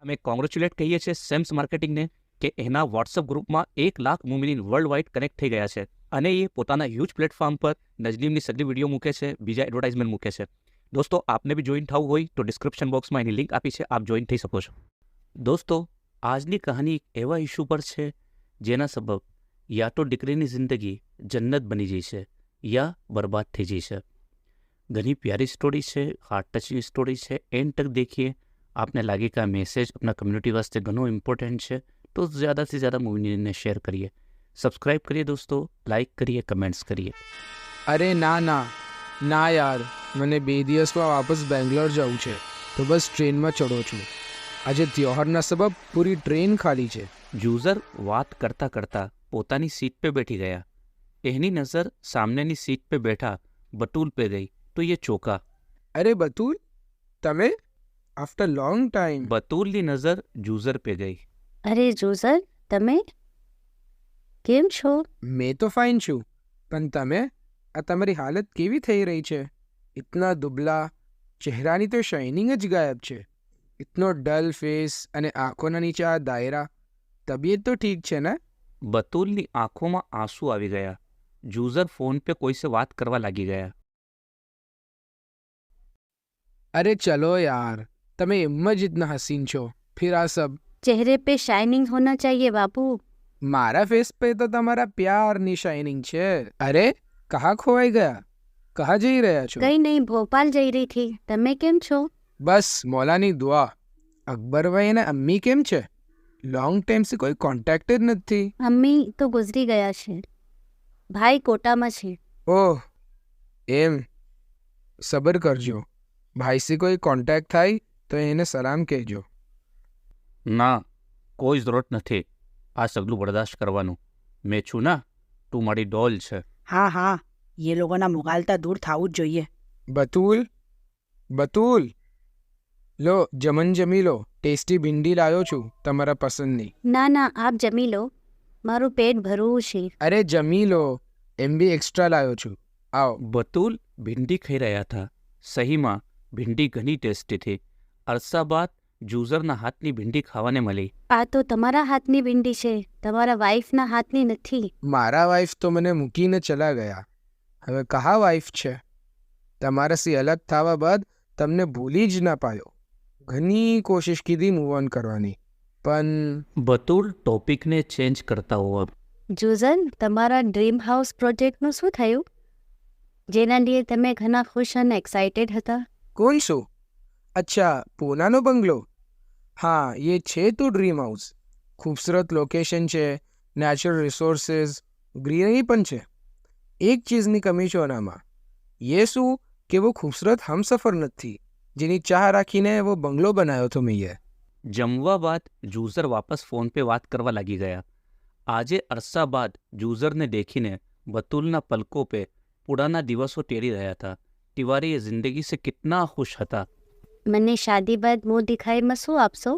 અમે કોંગ્રેચ્યુલેટ કહીએ છીએ સેમ્સ માર્કેટિંગને કે એના વોટ્સઅપ ગ્રુપમાં 1 લાખ મુમિનીન વર્લ્ડ વાઇડ કનેક્ટ થઈ ગયા છે અને એ પોતાના હ્યુજ પ્લેટફોર્મ પર નજલીમની સગલી વિડીયો મૂકે છે, બીજા એડવર્ટાઇઝમેન્ટ મૂકે છે. દોસ્તો, આપને બી જોઈન થવું હોય તો ડિસ્ક્રિપ્શન બોક્સમાં એની લિંક આપી છે, આપ જોઈન થઈ શકો છો. દોસ્તો, આજની કહાની એક એવા ઇસ્યુ પર છે જેના સબબ યા તો દીકરીની જિંદગી જન્નત બની જઈ છે યા બરબાદ થઈ જઈ છે. ઘણી પ્યારી સ્ટોરી છે, હાર્ટ ટચિંગ સ્ટોરી છે. एंड तक देखिए, आपने लगे कि मैसेज अपना कम्युनिटी वास्ते घणो इम्पोर्टेंट है तो ज़्यादा से ज़्यादा मूवी ने शेयर करिए, सब्सक्राइब करिए दोस्तों, लाइक करिए, कमेंट्स करिए. અરે ના યાર, મને 2 દિવસમાં વાપસ બેંગ્લોર જવું છે તો બસ ટ્રેનમાં ચડો છું. આજે ત્યોહારના સબબ પૂરી ટ્રેન ખાલી છે. યુઝર વાત કરતાં કરતાં પોતાની સીટ पे બેઠી ગયા. એની નજર સામનેની સીટ पे બેઠા બતુલ पे ગઈ તો ये ચોકા. અરે બતુલ, તમે? After long time. બતુલની નજર યુઝર पे ગઈ. અરે જોઝર, તમે કેમ છો? મેં તો ફાઇન છું, પણ તમે? આ તમારી હાલત કેવી થઈ રહી છે? ઇતના દુબલા, ચહેરાની તો શાઇનિંગ જ ગાયબ છે. ઇતનો ડલ ફેસ અને આંખોના નીચે આ દાયરા. તબિયત તો ઠીક છે ને? બતુલની આંખોમાં આંસુ આવી ગયા. યુઝર ફોન पे કોઈ સે વાત કરવા લાગી ગયા. અરે ચલો યાર, તમે એમ જ ઇતના હસીન છો, ફિર આ સબ. चेहरे पे शाइनिंग होना चाहिए बाबू. મારા ફેસ पे તો તમારા પ્યારની શાઇનિંગ છે. અરે કહા ખોવાઈ ગયા? કહા જઈ રહ્યા છો? કઈ નહીં, ભોપાલ જઈ રહી थी. તમે કેમ છો? બસ મૌલાની દુઆ. અકબરભાઈ અને અમ્મી કેમ છે? લોંગ ટાઈમથી કોઈ કોન્ટેક્ટ જ નથી. મમ્મી તો ગુજરી ગયા છે. ભાઈ કોટામાં છે. ઓહ, એમ. સબર કરજો. ભાઈથી કોઈ કોન્ટેક્ટ થાય તો એને સલામ કહેજો. ના, કોઈ જરૂરત નથી આ સગલું બરદાશ્ત કરવાનું. મેં છું ના, તું મારી ડોલ છે. હા, એ લોકોના મુગાલતા દૂર થવું જ જોઈએ. બતુલ, લો જમી લો. ટેસ્ટી ભીંડી લાવ્યો છું તમારા પસંદની. ના, આપ જમી લો, મારું પેટ ભરવું છે. અરે જમી લો, એમ બી એક્સ્ટ્રા લાવ્યો છું. આવો. બતુલ ભિંડી ખાઈ રહ્યા હતા. સહીમાં ભિંડી ઘણી ટેસ્ટી હતી. અરસા બાદ યુઝરના હાથની ભિંડી ખાવાને મળી. આ તો તમારા હાથની ભીંડી છે, તમારા વાઈફના હાથની નથી. મારા વાઈફ તો મને મૂકીને ચલા ગયા. હવે કહા વાઈફ છે? તમારાથી અલગ થવા બાદ તમને ભૂલી જ ના પાયો. ઘણી કોશિશ કીધી મૂવ ઓન કરવાની, પણ બતુલ ટોપિકને ચેન્જ કરતા હોવા. જોઝર, તમારા ડ્રીમ હાઉસ પ્રોજેક્ટનું શું થયું, જેના લીધે તમે ઘણા ખુશ અને એક્સાઇટેડ હતા? કોણ શું? અચ્છા, પૂનાનો બંગલો. હા, એ છે તો ડ્રીમ હાઉસ. ખૂબસૂરત લોકેશન છે, નેચરલ રિસોર્સિસ, ગ્રીનરી પણ છે. એક ચીજની કમી છે ઓનામાં. એ શું કે वो खूबसूरत हमसफ़र નથી, જેની ચાહ રાખીને वो બંગલો બનાવ્યો તો મેં. જમવા બાદ યુઝર વાપસ ફોન पे વાત કરવા લાગી ગયા. આજે અરસા બાદ યુઝરને દેખીને બતુલના પલકો पे પુરાના દિવસો તેડી રહ્યા હતા. તિવારી એ જિંદગી સે કિતના ખુશ હતા. મને શાદી બાદ મુંહ દિખાઈમાં શું આપશો?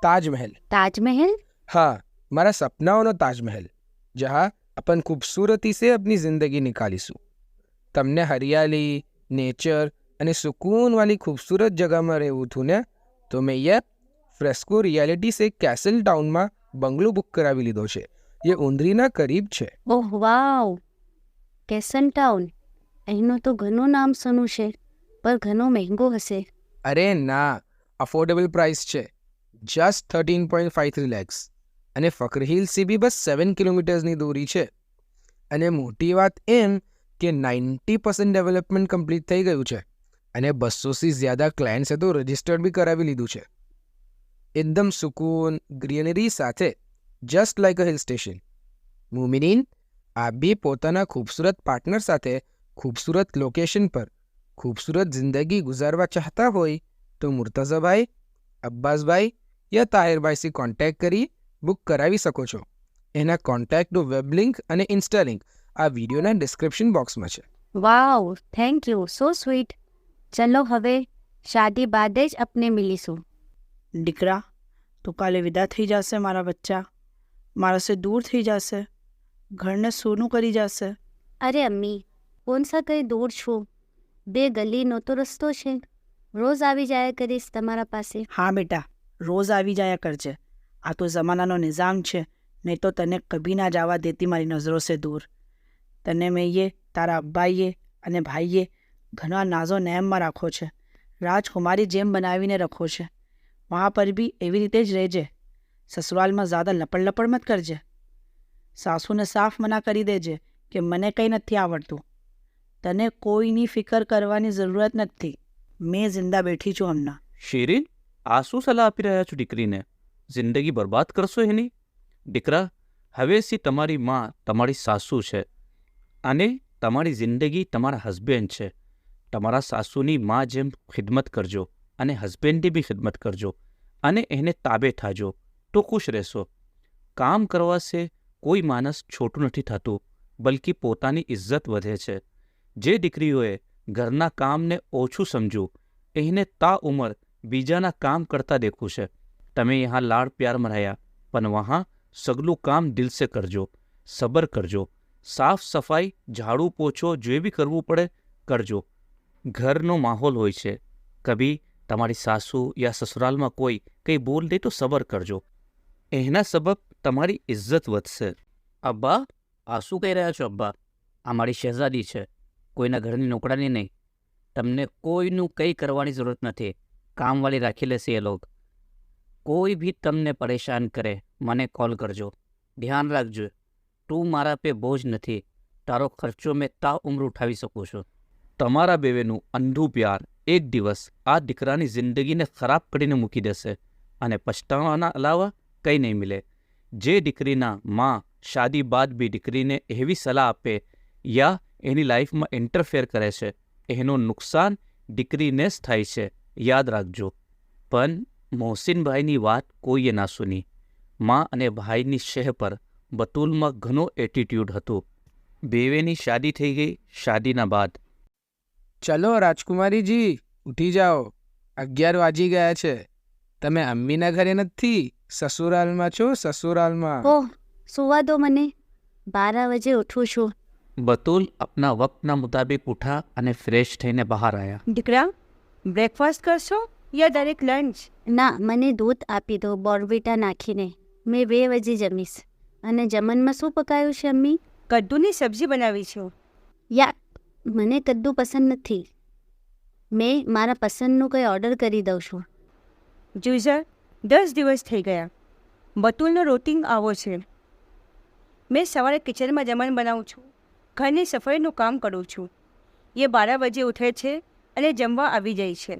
તાજમહેલ. તાજમહેલ? हाँ, મારા સપનાઓનો તાજમહેલ, જहाँ अपन खूबसूरती से अपनी जिंदगी निकालीશું. તમને હરિયાળી, નેચર અને સુકૂનવાળી ખૂબસૂરત જગામાં રહેવું હતું ને, તો મેં ये ફ્રેસ્કો રિયાલિટી સે કેસલ ટાઉનમાં બંગલો બુક કરાવી લીધો છે. એ ઉંદરીના કરીબ છે. ઓહ વાવ, કેસન ટાઉન. અહીંનું તો ઘણું નામ સુનું છે, પણ ઘણો મહેંગો હશે. અરે ના, અફોર્ડેબલ પ્રાઇસ છે. જસ્ટ 13.53 લેક્સ. અને ફકર હિલથી બી બસ 7 કિલોમીટર્સની દૂરી છે. અને મોટી વાત એમ કે 90% ડેવલપમેન્ટ કમ્પ્લીટ થઈ ગયું છે અને 200થી જ્યાદા ક્લાયન્ટ્સે તો રજિસ્ટર્ડ બી કરાવી લીધું છે. એકદમ સુકૂન, ગ્રીનરી સાથે, just like a hill station. મુમિનીન, આપ બી પોતાના ખૂબસૂરત પાર્ટનર સાથે ખૂબસૂરત લોકેશન પર ખૂબસૂરત જિંદગી ગુજારવા ચાહતા હોય તો મુર્તઝાભાઈ, અબ્બાસભાઈ યા તાહિરભાઈથી કોન્ટેક્ટ કરી બુક કરાવી શકો છો. એના કોન્ટેક્ટનું વેબ લિંક અને ઇન્સ્ટા લિંક આ વિડીયોના ડિસ્ક્રિપ્શન બોક્સમાં છે. વાવ, થેન્ક યુ, સો સ્વીટ. ચલો હવે શાદી બાદ જ આપને મિલીશું. દીકરા, તું કાલે વિદા થઈ જશે મારા બચ્ચા. મારાથી દૂર થઈ જશે, ઘરને સૂનું કરી જશે. અરે અમ્મી, કોણ સા કંઈ દૂર છું, 2 ગલીનો તો રસ્તો છે. રોજ આવી જાય કરીશ તમારા પાસે. હા બેટા, રોજ આવી જાયા કરજે. આ તો જમાનાનો નિઝામ છે, નહીં તો તને કભી ના જવા દેતી મારી નજરો સે દૂર. તને મેં તારા અબ્બાઈએ અને ભાઈએ ઘણા નાઝો નેમમાં રાખો છે, રાજકુમારી જેમ બનાવીને રખો છે. વहाँ પર બી એવી રીતે જ રહેજે. સસુરાલમાં જ્યાદા લપડ લપડ મત કરજે. સાસુને સાફ મના કરી દેજે કે મને કંઈ નથી આવડતું. તને કોઈની ફિકર કરવાની જરૂરત નથી. મેં જિંદા બેઠી છું હમણાં. શિરીન, આ શું સલાહ આપી રહ્યા છો દીકરીને? જિંદગી બરબાદ કરશો એની? દીકરા, હવેથી તમારી માં તમારી સાસુ છે અને તમારી જિંદગી તમારા હસબેન્ડ છે. તમારા સાસુની માં જેમ ખિદમત કરજો અને હસબેન્ડની બી ખિદમત કરજો અને એને તાબે થાજો તો ખુશ રહેશો. કામ કરવાશે કોઈ માણસ છોટું નથી થતું, બલકી પોતાની ઇજ્જત વધે છે. જે દીકરીઓએ ઘરના કામને ઓછું સમજ્યું એને તા ઉંમર બીજાના કામ કરતા દેખું છે. તમે યહાં લાડ પ્યારમાં રહ્યા, પણ વહાં સગલું કામ દિલ સે કરજો, સબર કરજો. સાફ સફાઈ, ઝાડુ પોછો જે બી કરવું પડે કરજો. ઘરનો માહોલ હોય છે, કભી તમારી સાસુ યા સસુરાલમાં કોઈ કંઈ બોલ દે તો સબર કરજો. એના સબબ તમારી ઇજ્જત વધશે. અબ્બા, આ શું કહી રહ્યા છો અબ્બા? આ મારી શહેઝાદી છે, કોઈના ઘરની નોકરાની નહીં. તમને કોઈનું કંઈ કરવાની જરૂરત નથી. કામવાળી રાખી લેશે એ લોકો. કોઈ ભી તમને પરેશાન કરે મને કોલ કરજો. ધ્યાન રાખજો, તું મારા પે બોજ નથી. તારો ખર્ચો મેં તા ઉમ્ર ઉઠાવી શકું છું. તમારા બેવેનું અંધું પ્યાર એક દિવસ આ દીકરાની જિંદગીને ખરાબ કરીને મૂકી દેશે અને પછતાવાના અલાવા કંઈ નહીં મિલે. જે દીકરીના માં શાદી બાદ બી દીકરીને એવી સલાહ આપે યા એની લાઈફમાં ઇન્ટરફેર કરે છે, એનું નુકસાન દીકરીને જ થાય છે, યાદ રાખજો. પણ મોહસિનભાઈની વાત કોઈએ ના સુની. માં અને ભાઈની શેહ પર બતુલમાં ઘણો એટીટ્યૂડ હતું. બેવેની શાદી થઈ ગઈ. શાદીના બાદ ચલો રાજકુમારીજી, ઉઠી જાઓ. 11 વાગી ગયા છે. તમે અમ્મીના ઘરે નથી, સસુરાલમાં છો, સસુરાલમાં. ઓહ, સુવા દો મને. 12 વાગે ઉઠું છું. બતુલ આપના વક્તના મુતાબિક ઉઠા અને ફ્રેશ થઈને બહાર આવ્યા. દીકરા, બ્રેકફાસ્ટ કરશો યા ડાયરેક્ટ લંચ? ના, મને દૂધ આપી દો બોર્નવિટા નાખીને. મેં 2 વાગે જમીશ. અને જમનમાં શું પકાયું છે અમ્મી? કદ્દુની સબ્જી બનાવી છે. યા, મને કદ્દુ પસંદ નથી. મેં મારા પસંદનું કંઈ ઓર્ડર કરી દઉં છું. જુઝર, 10 દિવસ થઈ ગયા. બતુલનો રૂટિન આવો છે. મેં સવારે કિચનમાં જમણ બનાવું છું, ઘરની સફાઈનું કામ કરું છું. એ 12 વાગે ઉઠે છે અને જમવા આવી જાય છે.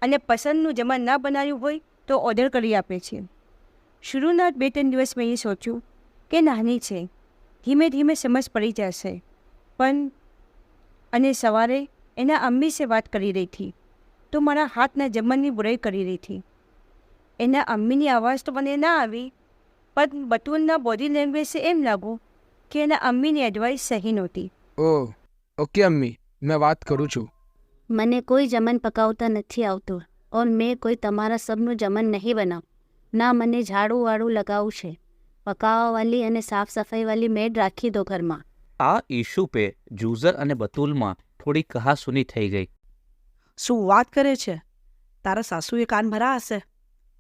અને પસંદનું જમણ ના બનાવ્યું હોય તો ઓર્ડર કરી આપે છે. શરૂના 2-3 દિવસ મેં એ સોચ્યું કે નાની છે, ધીમે ધીમે સમજ પડી જશે. પણ અને સવારે એના અમ્મી સે વાત કરી રહી હતી તો મારા હાથના જમણની બુરાઈ કરી રહી હતી. એના અમ્મીની આવાજ તો મને ના આવી, પણ બતુલના બોડી લેંગ્વેજથી એમ લાગ્યું કે એના અમ્મીની એડવાઇસ સહી નહોતી. ઓહ, ઓકે અમ્મી, મેં વાત કરું છું. મને કોઈ જમણ પકાવતા નથી આવતું ઓર મેં કોઈ તમારા સબનું જમણ નહીં બનાવું. ના, મને ઝાડુ વાળું લગાવવું છે. પકાવવાવાળી અને સાફ સફાઈવાળી મેડ રાખી દો ઘરમાં. આ ઇશ્યુ પે જુઝર અને બતુલમાં થોડી કહાસુની થઈ ગઈ. શું વાત કરે છે? તારા સાસુએ કાન ભરા હશે.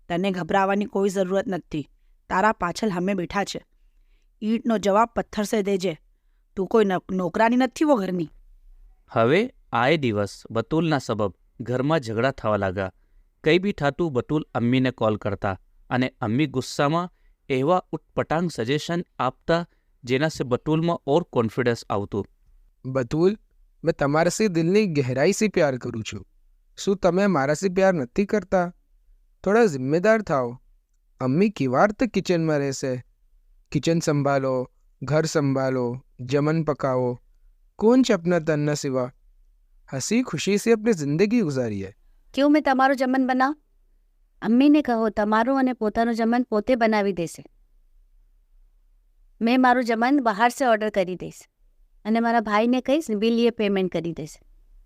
તને ગભરાવાની કોઈ જરૂરત નથી. તારા પાછળ અમે બેઠા છે. ઈંટનો જવાબ પથ્થર સે દેજે. તું કોઈ નોકરાની નથી વો ઘરની. હવે આએ દિવસ બતુલના સબબ ઘરમાં ઝઘડા થવા લાગ્યા. કંઈ બી થાતું બતુલ અમ્મીને કોલ કરતા અને અમ્મી ગુસ્સામાં એવા ઉટપટાંગ સજેશન આપતા જેનાથી બતુલમાં ઓર કોન્ફિડન્સ આવતું. બતુલ, મેં તમારાથી દિલની ગહેરાઈથી પ્યાર કરું છું. શું તમે મારાથી પ્યાર નથી કરતા? થોડા જિમ્મેદાર થાઓ. અમ્મી કેવા રીતે કિચનમાં રહેશે? કિચન સંભાલો, ઘર સંભાલો, જમન પકાવો. કોણ છે अपना तन्ना सिवा? हंसी खुशी से अपनी जिंदगी गुजारी है. કેવું મેં તમારું જમણ બનાવ? અમ્મીને કહો તમારું અને પોતાનું જમણ પોતે બનાવી દેશે. મેં મારું જમણ બહાર સે ઓર્ડર કરી દઈશ અને મારા ભાઈને કહીશ બિલ એ પેમેન્ટ કરી દેશે.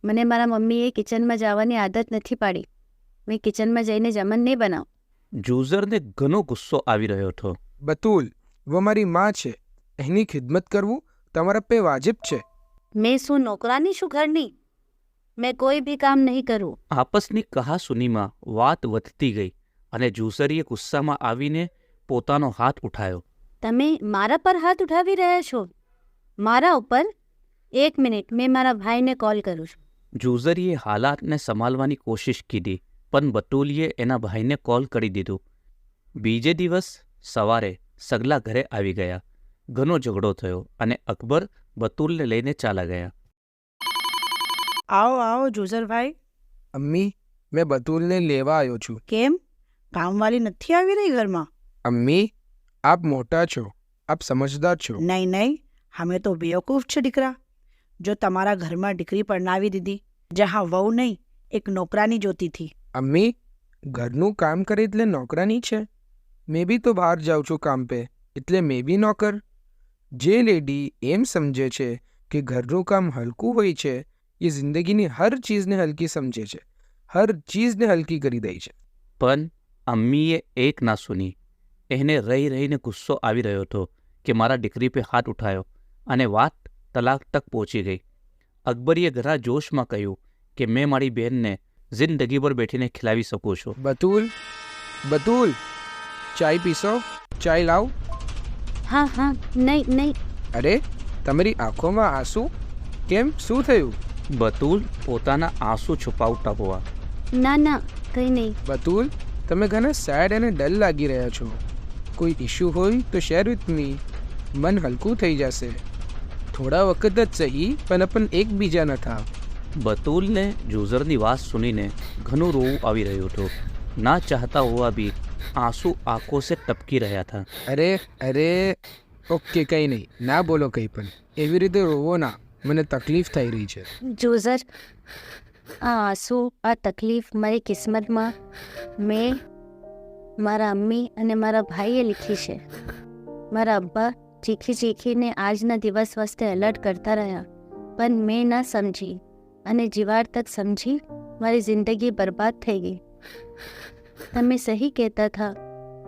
મને મારા મમ્મીએ કિચનમાં જવાની આદત નથી પાડી. મેં કિચનમાં જઈને જમણ નહીં બનાવું. જુઝરને ઘણો ગુસ્સો આવી રહ્યો હતો. બતુલ, वो મારી માં છે. એની ખિદમત કરવું તમારા પે વાજિબ છે. મેં શું નોકરાની શું ઘરની? મેં કોઈ બી કામ નહીં કરું. આપસની કહાસુનીમાં વાત વધતી ગઈ. અને જુસરીએ ગુસ્સામાં આવીને પોતાનો હાથ ઉઠાવ્યો. તમે મારા પર હાથ ઉઠાવી રહ્યા છો? મારા ઉપર? 1 મિનિટ, મેં મારા ભાઈને કોલ કરું છું. જુઝરીએ હાલાતને સંભાળવાની કોશિશ કીધી, પણ બતુલીએ એના ભાઈને કોલ કરી દીધું. બીજે દિવસ સવારે સગલા ઘરે આવી ગયા. ઘણો ઝઘડો થયો અને અકબર બતુલને લઈને ચાલા ગયા. આવો આવો જુઝરભાઈ. અમ્મી, મેં બતુલને લેવા આવ્યો છું. કેમ? કામવાળી નથી આવી રહી ઘરમાં? અમ્મી, આપ મોટા છો, આપ સમજદાર છો. નહીં નહીં, અમે તો બેવકૂફ છે દીકરા. જો તમારા ઘરમાં દીકરી પરણાવી દીધી, જ્યાં વહુ નહીં એક નોકરાની જોતી હતી. અમ્મી, ઘરનું કામ કરે એટલે નોકરાની છે? મેં બી તો બહાર જાઉં છું કામ પે, એટલે મેં બી નોકર. જે લેડી એમ સમજે છે કે ઘરનું કામ હલકું હોય છે, એ જિંદગીની હર ચીજને હલકી સમજે છે, હર ચીજને હલકી કરી દે છે. પણ અમ્મીએ એક ના સુની. એને રહી રહીને ગુસ્સો આવી રહ્યો હતો કે મારા દીકરી પે હાથ ઉઠાયો અને વાત તલાક તક પહોંચી ગઈ. અકબરીએ ઘણા જોશમાં કહ્યું કે મેં મારી બહેનને જિંદગીભર બેઠીને ખિલાવી શકું છું. બતુલ, બતુલ, ચાય પીશો? ચાય લાવ. હા હા, નહીં નહીં. અરે, તમારી આંખોમાં આંસુ કેમ? શું થયું? બતુલ પોતાના આંસુ છુપાવતા હોવા. ના ના, કંઈ નહીં. બતુલ, તમે ઘણા સેડ અને ડલ લાગી રહ્યા છો. કોઈ ઇશ્યુ હોય તો શેર વિથ મી. મન હલકું થઈ જશે. થોડા વખત જ સહી, પણ अपन એકબીજાના થાવ. બતુલને જુઝરની વાત સુનીને ઘણું રોવું આવી રહ્યું હતું. ના ચાહતા હોવા બી આંસુ આંખો સે ટપકી રહ્યા હતા. અરે અરે, ઓકે, કંઈ નહીં, ના બોલો કંઈ પણ. એવી રીતે રોવો ના, મને તકલીફ થઈ રહી છે. જોઝર, આ આંસુ, આ તકલીફ મારી કિસ્મતમાં મેં, મારા અમ્મી અને મારા ભાઈએ લીખી છે. મારા અબ્બા ચીખી ચીખીને આજના દિવસ વાસ્તે એલર્ટ કરતા રહ્યા, પણ મેં ના સમજી અને જીવાર તક સમજી મારી જિંદગી બરબાદ થઈ ગઈ. તમે સહી કહેતા હતા,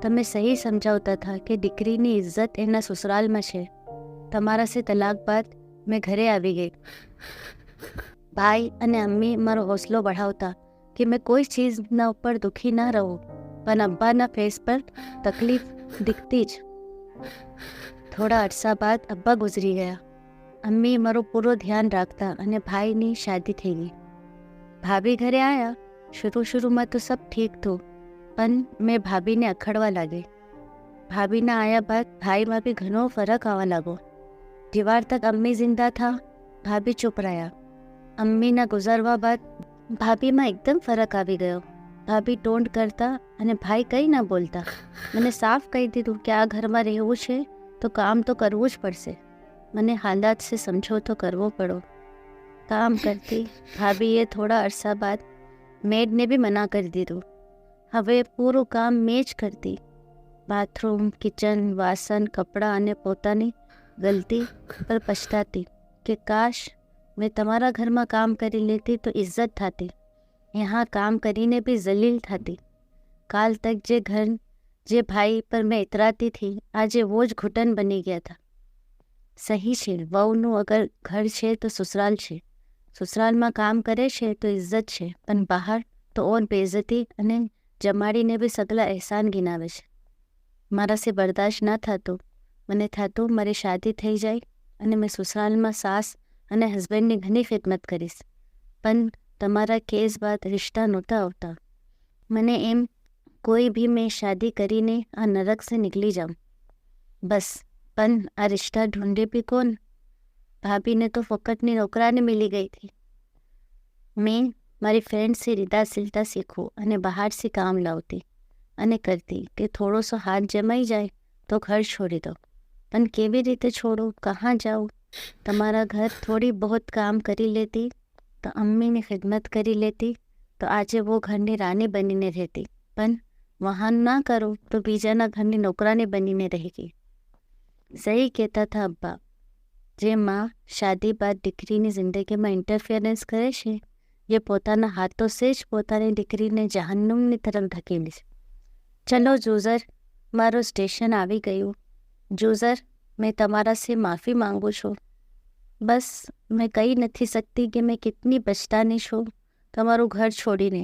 તમે સહી સમજાવતા હતા કે દીકરીની ઇજ્જત એના સસુરાલમાં છે. તમારા સે તલાક બાદ મેં ઘરે આવી ગઈ. ભાઈ અને અમ્મી મારો હોસલો बढ़ાવતા કે મેં કોઈ ચીજના ઉપર દુઃખી ના રહું, પણ અબ્બાના ફેસ પર તકલીફ દિખતી જ. થોડા અરસા બાદ અબ્બા ગુજરી ગયા. અમ્મી મારું પૂરું ધ્યાન રાખતા અને ભાઈની શાદી થઈ ગઈ. ભાભી ઘરે આવ્યા. શરૂમાં તો સબ ઠીક થયું, પણ મેં ભાભીને અખડવા લાગી. ભાભીના આવ્યા બાદ ભાઈમાં બી ઘણો ફરક આવવા લાગો. દીવાર તક અમ્મી જિંદા થા, ભાભી ચૂપ રહ્યા. અમ્મીના ગુજરવા બાદ ભાભીમાં એકદમ ફરક આવી ગયો. ભાભી ટોન્ટ કરતા અને ભાઈ કંઈ ના બોલતા. મને સાફ કહી દીધું કે આ ઘરમાં રહેવું છે તો કામ તો કરવું જ પડશે. મને હાલાત સે સમझौतो કરવો પડો. કામ કરતી ભાભીએ થોડા અરસા બાદ મેડને બી મના કરી દીધું. હવે પૂરું કામ મેં જ કરતી. બાથરૂમ, કિચન, વાસણ, કપડાં અને પોતાની ગલતી પર પછતાતી કે કાશ મેં તમારા ઘરમાં કામ કરી લેતી તો ઇજ્જત થતી. यहाँ काम કરીને भी जलील થતી. કાલ તક જે ઘર, જે ભાઈ પર મેં ઇતરાતી थी, આજે वो જ ઘૂંટન બની ગયા था. સહી છે, વહુનું અગર ઘર છે તો સસુરાલ છે. સસુરાલમાં કામ કરે છે તો ઇજ્જત છે, પણ બહાર તો ઓર બેઇજ્જતી અને જમાડીને બી સગલા એહસાન ગિનાવે છે. મારાથી બરદાશ્ત ના થતું. મને થતું મારી શાદી થઈ જાય અને મેં સસુરાલમાં સાસ અને હસબન્ડની ઘણી ખિદમત કરીશ, પણ તમારા કેસ બાદ રિશ્તા નહોતા આવતા. મને એમ કોઈ ભી મેં શાદી કરીને આ નરક से निकली जाऊँ બસ. પણ આ રિશ્તા ઢૂંઢે બી કોણ? ભાભીને તો ફકતની નોકરાની મિલી ગઈ थी. મેં મારી ફ્રેન્ડ से રીતા સિલતા શીખું અને બહારથી કામ લાવતી અને કરતી કે થોડો સો હાથ જમાઈ જાય તો ઘર છોડી દો. પણ કેવી રીતે છોડું, કहाँ જાઉં? તમારા ઘર થોડી બહોત કામ કરી લેતી તો અમ્મીની ખિદમત કરી લેતી તો આજે वो ઘરની રાની બનીને રહેતી. પણ વહાં ના કરું તો બીજાના ઘરની નોકરાની બનીને રહેગી. સહી કહેતા હતા અબ્બા. જે માં શાદી બાદ દીકરીની જિંદગીમાં ઇન્ટરફિયરન્સ કરે છે, એ પોતાના હાથો સે જ પોતાની દીકરીને જહન્નુમની તરફ ધકેલી છે. ચલો જુઝર, મારું સ્ટેશન આવી ગયું. જુઝર, મેં તમારાથી માફી માંગુ છું. બસ મેં કહી નથી શકતી કે મેં કિતની પછતાની છું તમારું ઘર છોડીને.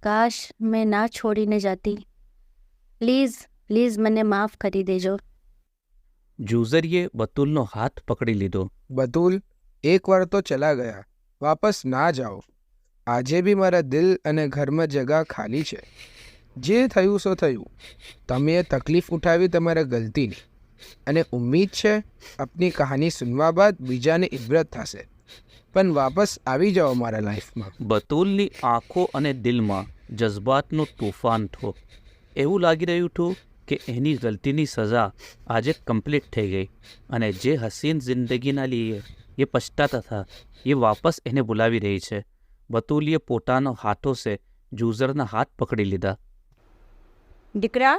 કાશ મેં ના છોડીને જાતી પ્લીઝ મને માફ કરી દેજો. જુઝરીએ બતુલનો હાથ પકડી લીધો. બતુલ, એકવાર તો ચલા ગયા, વાપસ ના જાઓ. આજે બી મારા દિલ અને ઘરમાં જગા ખાલી છે. જે થયું સો થયું. તમે એ તકલીફ ઉઠાવી તમારા ગલતીની, અને ઉમ્મીદ છે આપની કહાની સુનવા બાદ બીજાને ઇબરત થશે. પણ વાપસ આવી જાઓ મારા લાઈફમાં. બતુલની આંખો અને દિલમાં જજ્બાતનું તોફાન થયો. એવું લાગી રહ્યું હતું કે એની ગલતીની સજા આજે કમ્પ્લીટ થઈ ગઈ, અને જે હસીન જિંદગીના લીએ એ પછતાતા હતા એ વાપસ એને બોલાવી રહી છે. બતુલીએ પોતાનો હાથો સે જુઝરના હાથ પકડી લીધા. દીકરા,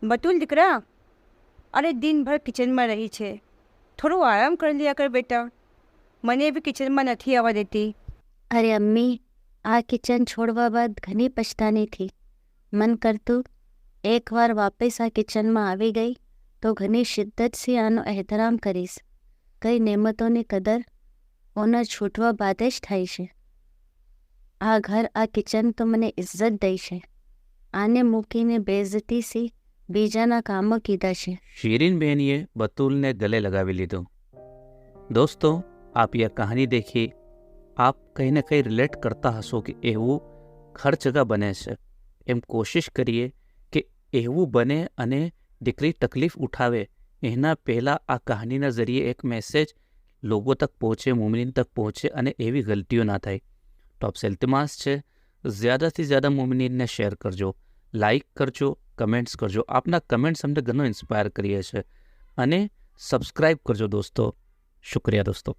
બતુલ દીકરા, અરે દિનભર કિચનમાં રહી છે, થોડું આરામ કરી लिया કર બેટા. મને બી કિચનમાં નથી આવવા દેતી. અરે અમ્મી, આ કિચન છોડવા બાદ ઘણી પછતાની થી. મન કરતું એકવાર વાપસ આ કિચનમાં આવી ગઈ તો ઘણી શિદ્દતથી આનો એહતરામ કરીશ. કઈ નેમતોની કદર ઓના છૂટવા બાદ જ થાય છે. આ ઘર, આ કિચન તો મને ઇજ્જત દઈ છે. આને મૂકીને બેઇજ્જતીથી બીજાના કામો કીધા છે. शीरीन बहनिए बतूल ने गले लगा લીધો. दोस्तों, आप यह कहानी देखिए, आप कहीं ना कहीं रिलेट करता हशो कि એવું હર જગા બને છે. એમ કોશિશ કરીએ કે એવું બને અને દીકરી તકલીફ ઉઠાવે એના પહેલાં આ કહાનીના જરીએ એક મેસેજ લોકો તક પહોંચે, મોમિન તક પહોંચે અને એવી ગલતીઓ ના થાય. તો આપ સેલ્તમાસ છે, ज़्यादाથી ज़्यादा મોમિનને શેર કરજો, લાઇક કરજો, કમેન્ટ્સ કરજો. આપના કમેન્ટ્સ અમને ઘણો ઇન્સ્પાયર કરીએ છે. અને સબસ્ક્રાઈબ કરજો દોસ્તો. શુક્રિયા દોસ્તો.